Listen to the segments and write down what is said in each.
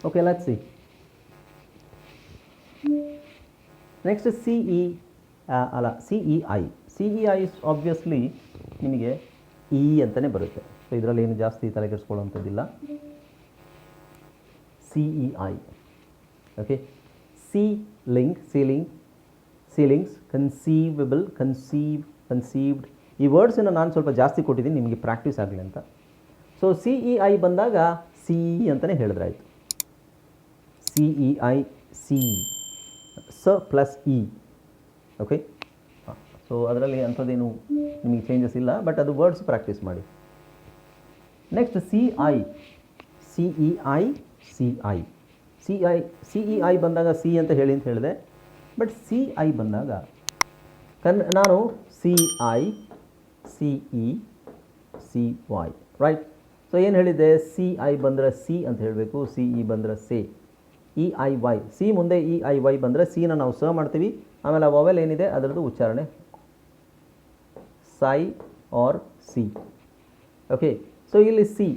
Okay, let's see. Next is CEI. CEI is obviously ನಿಮಗೆ E ಅಂತಲೇ ಬರುತ್ತೆ. So ಇದರಲ್ಲಿ ಏನು ಜಾಸ್ತಿ ತಲೆ ಕೆಡಿಸ್ಕೊಳ್ಳೋವಂಥದ್ದಿಲ್ಲ. CEI. ಓಕೆ, ಸೀಲಿಂಗ್ಸ್, ಕನ್ಸೀವ್ಡ್ ಈ ವರ್ಡ್ಸನ್ನು ನಾನು ಸ್ವಲ್ಪ ಜಾಸ್ತಿ ಕೊಟ್ಟಿದ್ದೀನಿ ನಿಮಗೆ ಪ್ರಾಕ್ಟೀಸ್ ಆಗಲಿ ಅಂತ. ಸೊ CEI ಬಂದಾಗ ಸಿ ಅಂತಲೇ ಹೇಳಿದ್ರಾಯ್ತು. CEI, ಸ ಪ್ಲಸ್ ಇ. ಓಕೆ, ಸೊ ಅದರಲ್ಲಿ ಅಂಥದ್ದೇನು ನಿಮಗೆ ಚೇಂಜಸ್ ಇಲ್ಲ, ಬಟ್ ಅದು ವರ್ಡ್ಸ್ ಪ್ರಾಕ್ಟೀಸ್ ಮಾಡಿ. ನೆಕ್ಸ್ಟ್ CEI ಬಂದಾಗ ಸಿ ಅಂತ ಹೇಳಿದೆ, ಬಟ್ CI ಬಂದಾಗ ನಾನು CI, CE, CY right. So ಏನು ಹೇಳಿದ್ದೆ, CI ಬಂದರೆ ಸಿ ಅಂತ ಹೇಳಬೇಕು, CE ಬಂದರೆ ಸೇ, EIY, ಸಿ ಮುಂದೆ EIY ಬಂದರೆ ಸಿನ ನಾವು ಸ ಮಾಡ್ತೀವಿ, ಆಮೇಲೆ ಆ ವವೆಲ್ ಏನಿದೆ ಅದರದ್ದು ಉಚ್ಚಾರಣೆ ಸೈ ಆರ್ ಸಿ. ಓಕೆ, ಸೊ ಇಲ್ಲಿ ಸಿ.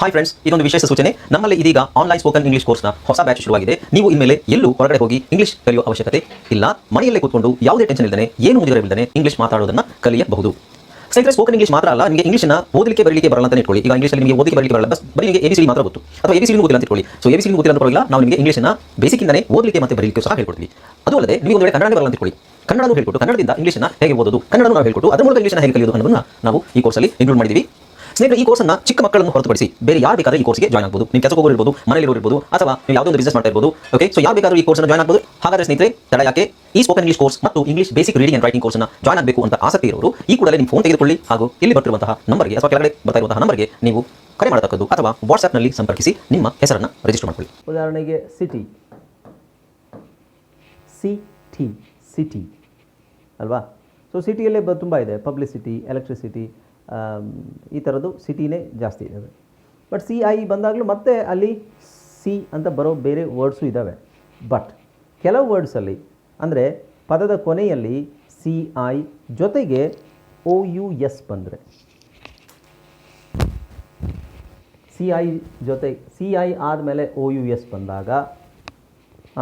ಹಾಯ್ ಫ್ರೆಂಡ್ಸ್, ಇದೊಂದು ವಿಶೇಷ ಸೂಚನೆ. ನಮ್ಮಲ್ಲಿ ಇದೀಗ ಆನ್ಲೈನ್ ಸ್ಪೋಕನ್ ಇಂಗ್ಲಿಷ್ ಕೋರ್ಸ್ನ ಹೊಸ ಬ್ಯಾಚ್ ಶುರುವಾಗಿದೆ. ನೀವು ಇನ್ಮೇಲೆ ಎಲ್ಲೂ ಹೊರಗಡೆ ಹೋಗಿ ಇಂಗ್ಲಿಷ್ ಕಲಿಯುವ ಅವಶ್ಯಕತೆ ಇಲ್ಲ. ಮನೆಯಲ್ಲೇ ಕೂತ್ಕೊಂಡು ಯಾವುದೇ ಟೆನ್ಷನ್ ಇಲ್ಲದೆ, ಏನು ಮುಗಿದಿರವಿಲ್ಲದೆ ಇಂಗ್ಲಿಷ್ ಮಾತಾಡೋದನ್ನು ಕಲಿಯಬಹುದು. ಸ್ನೇಹಿತರೆ, ಸ್ಪೋಕನ್ ಇಂಗ್ಲಿಷ್ ಮಾತ್ರ ಅಲ್ಲ, ನಿಮಗೆ ಇಂಗ್ಲಿಷ್ನ ಓದಲಿಕ್ಕೆ ಬರಲಿಕ್ಕೆ ಬರಲ್ಲ ಅಂತ ಇಟ್ಕೊಳ್ಳಿ. ಈಗ ಇಂಗ್ಲಿಷಲ್ಲಿ ನಿಮಗೆ ಓದಲಿಕ್ಕೆ ಬರಲಿಕ್ಕೆ ಬರಲ್ಲ, ಬರೀ ನಿಮಗೆ ABCD ಮಾತ್ರ ಗೊತ್ತು, ಅಥವಾ ABCD ಗೊತ್ತಿಲ್ಲ ಅಂತ ಇಟ್ಕೊಳ್ಳಿ. ಸೊ ABCD ಗೊತ್ತಿಲ್ಲ ಅಂತ ಪರವಾಗಿಲ್ಲ, ನಾವು ನಿಮಗೆ ಇಂಗ್ಲಿಷ್ನ ಬೇಸಿಕ್ಕಿಂದನೇ ಓದಲಿಕ್ಕೆ ಮತ್ತೆ ಬರಲಿಕ್ಕೆ ಸಹ ಹೇಳ್ಕೊಡ್ತೀವಿ. ಅದು ಅಲ್ಲದೆ ನೀವು ಒಂದು ವೇಳೆ ಕನ್ನಡ ಬರಲ್ಲ ಅಂತ ಇಟ್ಕೊಳ್ಳಿ, ಕನ್ನಡನೂ ಹೇಳ್ಕೊಟ್ಟು, ಕನ್ನಡದಿಂದ ಇಂಗ್ಲಿಷ್ನ ಹೇಗೆ ಓದೋದು, ಕನ್ನಡನೂ ನಾವು ಹೇಳ್ಕೊಟ್ಟು, ಅದರ ಮೂಲಕ ಇಂಗ್ಲಿಷ್ನ ಹೇಗೆ ಕಲಿಯೋದು ಅನ್ನೋದನ್ನು ನಾವು ಈ ಕೋರ್ಸಲ್ಲಿ ಇನ್ಕ್ಲೂಡ್ ಮಾಡಿದ್ದೀವಿ. ಸ್ನೇಹಿತರೆ, ಈ ಕೋರ್ಸನ್ನು ಚಿಕ್ಕ ಮಕ್ಕಳನ್ನು ಹೊರತುಪಡಿಸಿ ಬೇರೆ ಯಾರು ಬೇಕಾದ್ರೆ ಈ ಕೋರ್ಸ್ಗೆ ಜಾಯ್ನ್ ಆಗ್ಬೋದು. ನೀವು ಕೆಲಸಕ್ಕೆ ಹೋಗಿರ್ಬೋದು, ಮನೆಯಲ್ಲಿ ಇರ್ಬೋದು, ಅಥವಾ ನೀವು ಯಾವುದೋ ಒಂದು ಬಿಸ್ನೆಸ್ ಮಾಡ್ತಾ ಇರ್ಬೋದು. ಓಕೆ, ಸೊ ಯಾರು ಬೇಕಾದ್ರೂ ಈ ಕೋರ್ಸ್ನ ಜಾಯ್ನ್ ಆಗ್ಬೋದು. ಹಾಗಾದ್ರೆ ಸ್ನೇಹಿತರೆ, ತಡ ಯಾಕೆ, ಈ ಸ್ಪೋಕನ್ ಇಂಗ್ಲಿಷ್ ಕೋರ್ಸ್ ಮತ್ತು English basic reading and writing ಕೋರ್ಸ್ನ ಜಾಯ್ನ್ ಆಗಬೇಕು ಅಂತ ಆಸಕ್ತಿ ಇರೋರು ಈ ಕೂಡಲೇ ನಿಮ್ಮ ಫೋನ್ ತೆಗೆದುಕೊಳ್ಳಿ, ಹಾಗೂ ಇಲ್ಲಿ ಬರ್ತಿರುವಂತಹ ನಂಬರ್ಗೆ ಅಥವಾ ಕೆಳಗಡೆ ಬರ್ತಾ ಇರುವಂತಹ ನಂಬರ್ಗೆ ನೀವು ಕರೆ ಮಾಡತಕ್ಕದ್ದು, ಅಥವಾ ವಾಟ್ಸ್ಆ್ಯಪ್ನಲ್ಲಿ ಸಂಪರ್ಕಿಸಿ ನಿಮ್ಮ ಹೆಸರನ್ನು ರಿಜಿಸ್ಟರ್ ಮಾಡಿಕೊಳ್ಳಿ. ಉದಾಹರಣೆಗೆ ಸಿಟಿ ಅಲ್ವಾ. ಸೊ ಸಿಟಿಯಲ್ಲೇ ತುಂಬ ಇದೆ, ಪಬ್ಲಿಸಿಟಿ, ಎಲೆಕ್ಟ್ರಿಸಿಟಿ, ಈ ಥರದ್ದು ಸಿಟಿನೇ ಜಾಸ್ತಿ ಇದೆ. ಬಟ್ CI ಬಂದಾಗಲೂ ಮತ್ತೆ ಅಲ್ಲಿ ಸಿ ಅಂತ ಬರೋ ಬೇರೆ ವರ್ಡ್ಸು ಇದ್ದಾವೆ. ಬಟ್ ಕೆಲವು ವರ್ಡ್ಸಲ್ಲಿ ಅಂದರೆ ಪದದ ಕೊನೆಯಲ್ಲಿ CI ಜೊತೆಗೆ OUS ಬಂದರೆ, CI ಆದಮೇಲೆ OUS ಬಂದಾಗ,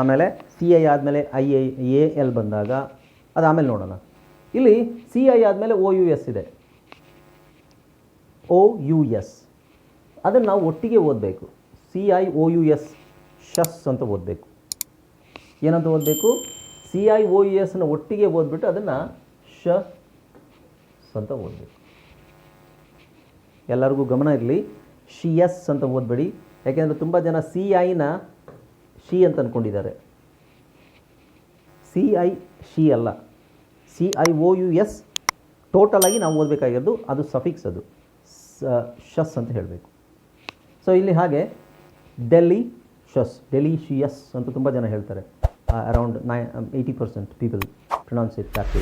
ಆಮೇಲೆ CI ಆದಮೇಲೆ IAL ಬಂದಾಗ, ಅದು ಆಮೇಲೆ ನೋಡೋಣ. ಇಲ್ಲಿ CI ಆದಮೇಲೆ OUS ಇದೆ, OUS ಅದನ್ನು ನಾವು ಒಟ್ಟಿಗೆ ಓದಬೇಕು. CI OUS ಶಸ್ ಅಂತ ಓದಬೇಕು. ಏನಂತ ಓದಬೇಕು, CI OUSನ ಒಟ್ಟಿಗೆ ಓದ್ಬಿಟ್ಟು ಅದನ್ನು ಶಸ್ ಅಂತ ಓದಬೇಕು. ಎಲ್ಲರಿಗೂ ಗಮನ ಇರಲಿ, ಶಿಯಸ್ ಅಂತ ಓದಬೇಡಿ. ಯಾಕೆಂದರೆ ತುಂಬ ಜನ CIನ ಶಿ ಅಂತ ಅಂದ್ಕೊಂಡಿದ್ದಾರೆ. CI ಶಿ ಅಲ್ಲ, CI OUS ಟೋಟಲಾಗಿ ನಾವು ಓದಬೇಕಾಗಿರೋದು, ಅದು ಸಫಿಕ್ಸ್, ಅದು ಶಸ್ ಅಂತ ಹೇಳಬೇಕು. ಸೊ ಇಲ್ಲಿ ಹಾಗೆ ಡೆಲಿಷಿಯಸ್ ಅಂತ ತುಂಬ ಜನ ಹೇಳ್ತಾರೆ. Around 80% people pronounce it that way.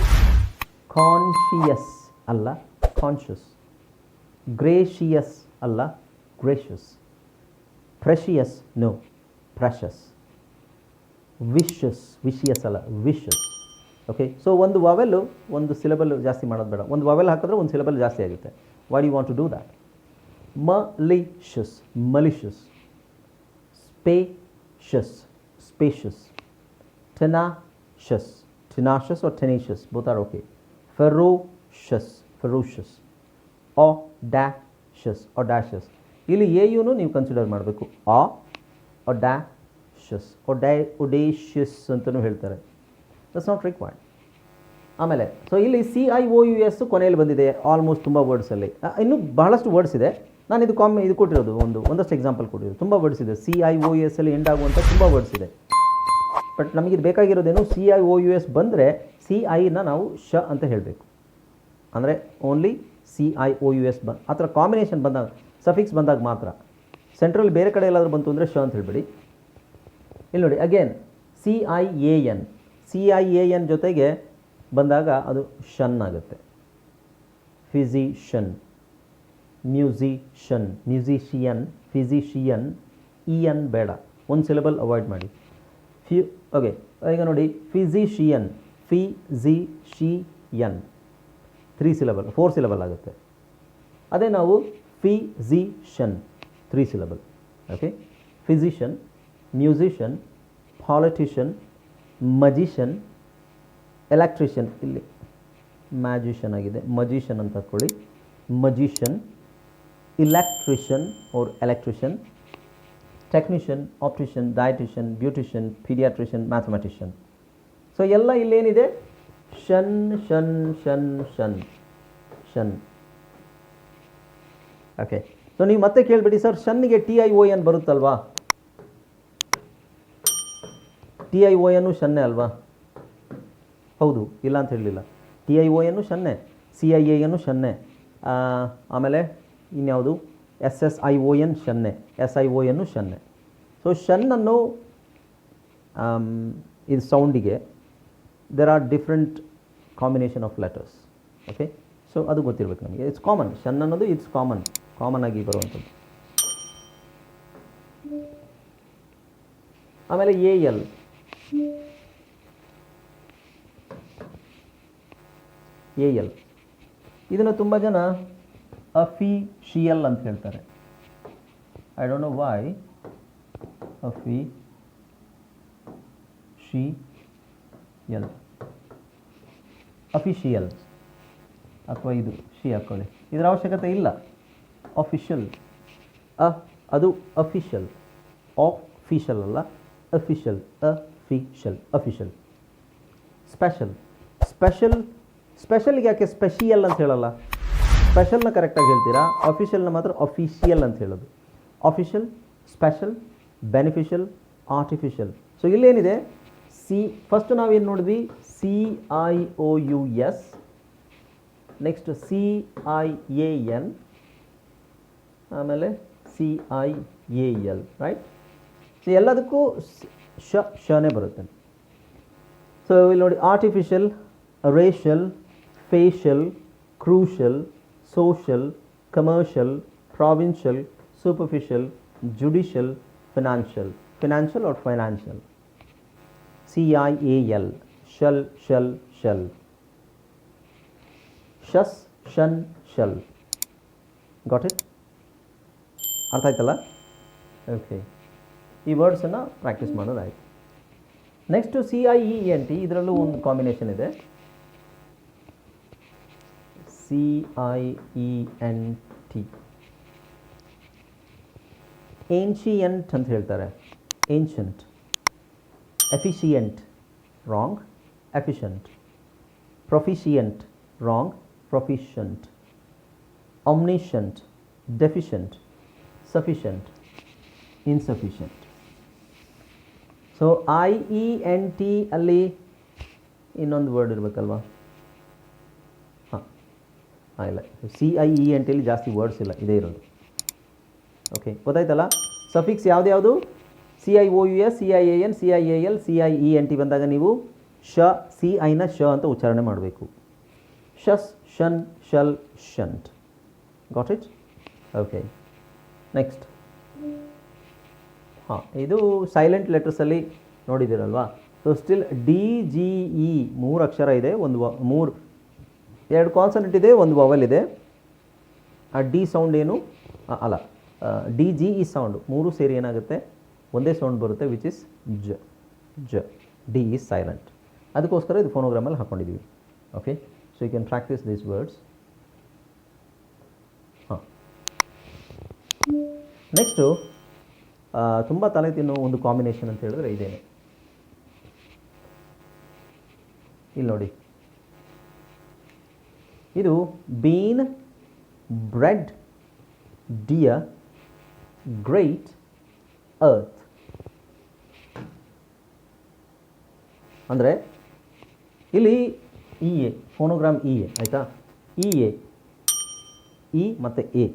Conscious ಅಲ್ಲ, ಕಾನ್ಷಿಯಸ್. ಗ್ರೇಷಿಯಸ್ ಅಲ್ಲ, gracious. Precious no, precious. Vicious ಅಲ್ಲ, ವಿಷಸ್. ಓಕೆ, ಸೊ ಒಂದು ವಾವೆಲ್ಲು ಒಂದು ಸಿಲೆಬಲ್ ಜಾಸ್ತಿ ಮಾಡೋದು ಬೇಡ. ಒಂದು ವಾವೆಲ್ ಹಾಕಿದ್ರೆ ಒಂದು ಸಿಲೆಬಲ್ ಜಾಸ್ತಿ ಆಗುತ್ತೆ. Why do you want to do that? Malicious, spacious, tenacious or tenacious, both are okay. Ferocious, audacious. ಇಲ್ಲಿ AUನು ನೀವು ಕನ್ಸಿಡರ್ ಮಾಡಬೇಕು. audacious ಅಂತಲೂ ಹೇಳ್ತಾರೆ. That's not required. ಆಮೇಲೆ ಸೊ ಇಲ್ಲಿ CI OUS ಕೊನೆಯಲ್ಲಿ ಬಂದಿದೆ ಆಲ್ಮೋಸ್ಟ್ ತುಂಬ ವರ್ಡ್ಸಲ್ಲಿ. ಇನ್ನೂ ಬಹಳಷ್ಟು ವರ್ಡ್ಸ್ ಇದೆ. ನಾನು ಇದು ಕೊಟ್ಟಿರೋದು ಒಂದಷ್ಟು ಎಕ್ಸಾಂಪಲ್ ಕೊಟ್ಟಿರೋದು. ತುಂಬ ವರ್ಡ್ಸ್ ಇದೆ CI OUS ಅಲ್ಲಿ ಎಂಡ್ ಆಗುವಂಥ ತುಂಬ ವರ್ಡ್ಸ್ ಇದೆ. ಬಟ್ ನಮಗಿದು ಬೇಕಾಗಿರೋದೇನು, CI OUS ಬಂದರೆ CIನ ನಾವು ಶ ಅಂತ ಹೇಳಬೇಕು. ಅಂದರೆ ಓನ್ಲಿ CI OUS ಆ ಥರ ಕಾಂಬಿನೇಷನ್ ಬಂದಾಗ, ಸಫಿಕ್ಸ್ ಬಂದಾಗ ಮಾತ್ರ. ಸೆಂಟ್ರಲ್ ಬೇರೆ ಕಡೆ ಎಲ್ಲಾದರೂ ಬಂತು ಅಂದರೆ ಶ ಅಂತ ಹೇಳಬೇಡಿ. ಇಲ್ಲಿ ನೋಡಿ, ಅಗೇನ್ CIAN ಜೊತೆಗೆ ಬಂದಾಗ ಅದು ಶನ್ ಆಗುತ್ತೆ. ಫಿಸಿಷಿಯನ್, ಇಯನ್ ಬೇಡ, ಒಂದು ಸಿಲೆಬಲ್ ಅವಾಯ್ಡ್ ಮಾಡಿ. ಓಕೆ, ಈಗ ನೋಡಿ, ಫಿಸಿಷಿಯನ್ 3 ಸಿಲೆಬಲ್, 4 ಸಿಲೆಬಲ್ ಆಗುತ್ತೆ. ಅದೇ ನಾವು physician 3 syllable. Okay, physician musician, politician, magician, electrician, ಇಲ್ಲಿ ಮ್ಯಾಜಿಷಿಯನ್ ಆಗಿದೆ, ಮಜಿಷಿಯನ್ ಅಂತ ಹಾಕ್ಕೊಳ್ಳಿ, magician, electrician or electrician, technician, optician, dietitian, beautician, pediatrician, mathematician. So ಎಲ್ಲ ಇಲ್ಲೇನಿದೆ ಷನ್ ಷನ್ ಷನ್ ಷನ್ ಷನ್. ಓಕೆ, ಸೊ ನೀವು ಮತ್ತೆ ಕೇಳಿಬಿಡಿ ಸರ್ ಶನ್ನಿಗೆ TION ಬರುತ್ತಲ್ವಾ? TION ಶನ್ನೇ ಅಲ್ವಾ? ಹೌದು, ಇಲ್ಲ ಅಂತ ಹೇಳಲಿಲ್ಲ. TION ಶನ್ನೇ, CIAN ಶನ್ನೇ, ಆಮೇಲೆ ಇನ್ಯಾವುದು SSION ಶನ್ನೆ, SION ಶನ್ನೆ. ಸೊ ಶನ್ನನ್ನು ಇದು ಸೌಂಡಿಗೆ there are different combination of letters. Okay, so ಅದು ಗೊತ್ತಿರಬೇಕು ನಮಗೆ. ಇಟ್ಸ್ ಕಾಮನ್, ಶನ್ ಅನ್ನೋದು ಇಟ್ಸ್ ಕಾಮನ್ ಆಗಿ ಬರುವಂಥದ್ದು. ಆಮೇಲೆ AL, ಇದನ್ನು ತುಂಬ ಜನ ಅಫಿಷಿಯಲ್ ಅಂತ ಹೇಳ್ತಾರೆ. I don't know why. Official ಅಥವಾ ಇದು ಶಿ ಹಾಕ್ಕೊಳ್ಳಿ, ಇದರ ಅವಶ್ಯಕತೆ ಇಲ್ಲ. ಅಫಿಷಿಯಲ್, ಅದು ಅಫಿಷಿಯಲ್, ಆಫಿಷಿಯಲ್ ಅಲ್ಲ, ಅಫಿಷಿಯಲ್, ಅಫಿಷಿಯಲ್. ಸ್ಪೆಷಲ್ಗೆ ಯಾಕೆ ಸ್ಪೆಷಿಯಲ್ ಅಂತ ಹೇಳಲ್ಲ? ಸ್ಪೆಷಲ್ನ ಕರೆಕ್ಟಾಗಿ ಹೇಳ್ತೀರಾ, ಅಫಿಷಿಯಲ್ನ ಮಾತ್ರ ಅಫಿಷಿಯಲ್ ಅಂತ ಹೇಳೋದು. Official, special, beneficial, artificial. So ಇಲ್ಲೇನಿದೆ ಫಸ್ಟ್ ನಾವೇನು ನೋಡಿದ್ವಿ? CIOUS, ನೆಕ್ಸ್ಟ್ CIAN, ಆಮೇಲೆ CIAL, ರೈಟ್? ಸೊ ಎಲ್ಲದಕ್ಕೂ ಶನೇ ಬರುತ್ತೆ. ಸೊ ಇಲ್ಲಿ ನೋಡಿ, artificial, racial, facial, crucial, social, commercial, provincial, superficial, judicial, financial or financial. CIAL, shall, shus, shun, shall. Got it? ಅರ್ಥ ಆಯ್ತಲ್ಲ? ಓಕೆ, ಈ ವರ್ಡ್ಸನ್ನು ಪ್ರಾಕ್ಟೀಸ್ ಮಾಡೋದಾಯ್ತು. ನೆಕ್ಸ್ಟು CIENT, ಇದರಲ್ಲೂ ಒಂದು ಕಾಂಬಿನೇಷನ್ ಇದೆ. CIENT, ಏನ್ಷಿಯಂಟ್ ಅಂತ ಹೇಳ್ತಾರೆ, ancient. Efficient, wrong, efficient. Proficient, wrong, proficient. omniscient, deficient, sufficient, insufficient. So IENT ಅಲ್ಲಿ ಇನ್ನೊಂದು ವರ್ಡ್ ಇರಬೇಕಲ್ವಾ? ಇಲ್ಲ, CIENT ಅಲ್ಲಿ ಜಾಸ್ತಿ ವರ್ಡ್ಸ್ ಇಲ್ಲ, ಇದೇ ಇರೋದು. ಓಕೆ, ಗೊತ್ತಾಯ್ತಲ್ಲ? ಸಫಿಕ್ಸ್ ಯಾವ್ದು? CIOUS, CIAN, CIAL, CIENT ಬಂದಾಗ ನೀವು CIನ ಶ ಅಂತ ಉಚ್ಚಾರಣೆ ಮಾಡಬೇಕು. ಶಸ್, ಶನ್, ಶಲ್, ಶಂಟ್. Got it? Okay, next. ಇದು ಸೈಲೆಂಟ್ ಲೆಟರ್ಸಲ್ಲಿ ನೋಡಿದ್ದೀರಲ್ವಾ? ಸೊ ಸ್ಟಿಲ್ DGE 3 ಅಕ್ಷರ ಇದೆ, ಎರಡು ಕಾನ್ಸನೆಂಟ್ ಇದೆ, ಒಂದು ವವೆಲ್ ಇದೆ. ಆ ಡಿ ಸೌಂಡ್ ಏನು ಅಲ್ಲ, DGE ಸೌಂಡ್ 3 ಸೇರಿ ಏನಾಗುತ್ತೆ, ಒಂದೇ ಸೌಂಡ್ ಬರುತ್ತೆ, ವಿಚ್ ಇಸ್ ಜ. D is silent. ಅದಕ್ಕೋಸ್ಕರ ಇದು ಫೋನೋಗ್ರಾಮಲ್ಲಿ ಹಾಕ್ಕೊಂಡಿದ್ದೀವಿ. Okay, so you can practise these words. Next ತುಂಬ ತಲೆ ತಿನ್ನೋ ಒಂದು ಕಾಂಬಿನೇಷನ್ ಅಂತ ಹೇಳಿದ್ರೆ ಇದೇನೆ. ಇಲ್ಲಿ ನೋಡಿ, ಇದು bean, bread, dear, great, earth. ಅಂದರೆ ಇಲ್ಲಿ EA, ಫೋನೋಗ್ರಾಮ್ EA ಆಯಿತಾ? EA, ಇ ಮತ್ತು ಎ.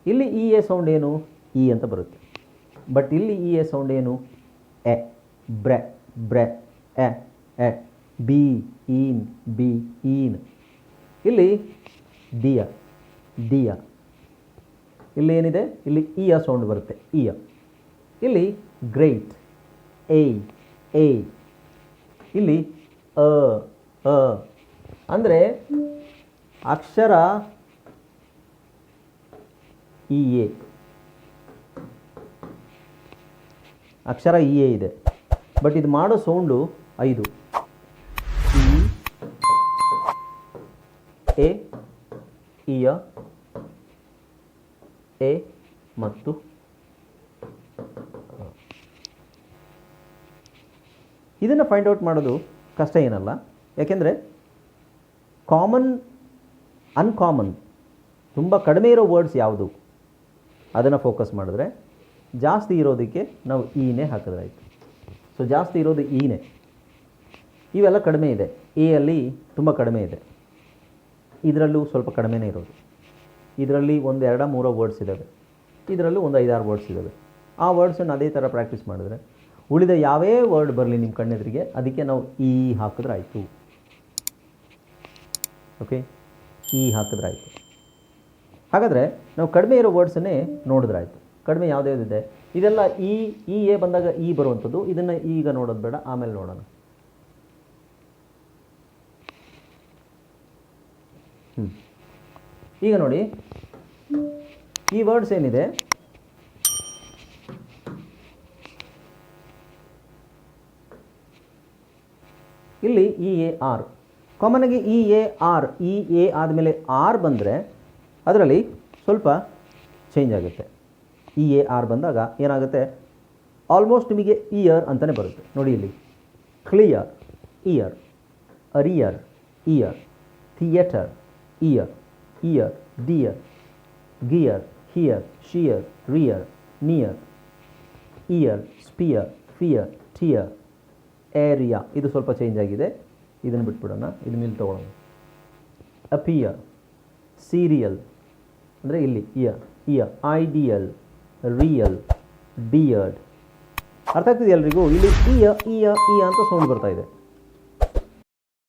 ಇಲ್ಲಿ EA ಸೌಂಡ್ ಏನು? ಇ ಅಂತ ಬರುತ್ತೆ. ಬಟ್ ಇಲ್ಲಿ EA ಸೌಂಡ್ ಏನು? ಎ. ಬ್ರೆ, ಬ್ರೆ, ಎ, ಎ. ಬಿ, ಈನ್, ಬಿ, ಈನ್. ಇಲ್ಲಿ ಡಿಯ, ಡಿಯ. ಇಲ್ಲಿ ಏನಿದೆ? ಇಲ್ಲಿ ಇಯ ಸೌಂಡ್ ಬರುತ್ತೆ, ಇಯ. ಇಲ್ಲಿ ಗ್ರೇಟ್, ಎ, ಎ. ಇಲ್ಲಿ ಅ, ಅ. ಅಂದರೆ ಅಕ್ಷರ EA, ಅಕ್ಷರ ಇ ಎ ಇದೆ, ಬಟ್ ಇದು ಮಾಡೋ ಸೌಂಡು 5 ಎ ಇಯ ಎ ಮತ್ತು ಇದನ್ನು ಫೈಂಡ್ ಔಟ್ ಮಾಡೋದು ಕಷ್ಟ ಏನಲ್ಲ, ಯಾಕೆಂದರೆ ಅನ್ಕಾಮನ್ ತುಂಬ ಕಡಿಮೆ ಇರೋ ವರ್ಡ್ಸ್ ಯಾವುದು ಅದನ್ನು ಫೋಕಸ್ ಮಾಡಿದ್ರೆ, ಜಾಸ್ತಿ ಇರೋದಕ್ಕೆ ನಾವು ಈನೇ ಹಾಕಿದ್ರೆ ಆಯಿತು. ಸೊ ಜಾಸ್ತಿ ಇರೋದು ಈನೇ, ಇವೆಲ್ಲ ಕಡಿಮೆ ಇದೆ. ಎ ಅಲ್ಲಿ ತುಂಬ ಕಡಿಮೆ ಇದೆ, ಇದರಲ್ಲೂ ಸ್ವಲ್ಪ ಕಡಿಮೆನೇ ಇರೋದು. ಇದರಲ್ಲಿ 1, 2, 3 ವರ್ಡ್ಸ್ ಇದ್ದಾವೆ, ಇದರಲ್ಲೂ ಒಂದು 5, 6 ವರ್ಡ್ಸ್ ಇದ್ದಾವೆ. ಆ ವರ್ಡ್ಸನ್ನು ಅದೇ ಥರ ಪ್ರಾಕ್ಟೀಸ್ ಮಾಡಿದ್ರೆ ಉಳಿದ ಯಾವೇ ವರ್ಡ್ ಬರಲಿ ನಿಮ್ಮ ಕಣ್ಣೆದುರಿಗೆ ಅದಕ್ಕೆ ನಾವು ಈ ಹಾಕಿದ್ರೆ ಆಯಿತು. ಓಕೆ, ಈ ಹಾಕಿದ್ರೆ ಆಯಿತು. ಹಾಗಾದರೆ ನಾವು ಕಡಿಮೆ ಇರೋ ವರ್ಡ್ಸನ್ನೇ ನೋಡಿದ್ರೆ ಆಯಿತು. ಕಡಿಮೆ ಯಾವುದ್ಯಾವುದಿದೆ ಇದೆಲ್ಲ ಈ ಎ ಬಂದಾಗ ಈ ಬರುವಂಥದ್ದು, ಇದನ್ನು ಈಗ ನೋಡೋದು ಬೇಡ, ಆಮೇಲೆ ನೋಡೋಣ. ಈಗ ನೋಡಿ, ಈ ವರ್ಡ್ಸ್ ಏನಿದೆ ಇಲ್ಲಿ ಇ ಎ ಆರ್, ಕಾಮನ್ನಾಗಿ E A R, E A ಆದಮೇಲೆ ಆರ್ ಬಂದರೆ ಅದರಲ್ಲಿ ಸ್ವಲ್ಪ ಚೇಂಜ್ ಆಗುತ್ತೆ. ಇ ಎ ಆರ್ ಬಂದಾಗ ಏನಾಗುತ್ತೆ, ಆಲ್ಮೋಸ್ಟ್ ನಿಮಗೆ ಇಯರ್ ಅಂತಲೇ ಬರುತ್ತೆ. ನೋಡಿ ಇಲ್ಲಿ clear, ear, arrear, ear, theatre, ear, ear, dear, gear, hear, shear, rear, near, ear, spear, fear, tear, area. ಇದು ಸ್ವಲ್ಪ ಚೇಂಜ್ ಆಗಿದೆ, ಇದನ್ನು ಬಿಟ್ಬಿಡೋಣ, ಇದನ್ನ ಇಲ್ಲಿ ತೊಗೊಳ್ಳೋಣ. ಅಪಿಯರ್, ಸೀರಿಯಲ್ ಅಂದರೆ ಇಲ್ಲಿ ಇಯರ್, ಐಡಿಯಲ್, ರಿಯಲ್, ಬಿಯರ್ಡ್. ಅರ್ಥ ಆಗ್ತಿದೆ ಎಲ್ರಿಗೂ? ಇಲ್ಲಿ ಇಯ ಅಂತ ಸೌಂಡ್ ಬರ್ತಾ ಇದೆ.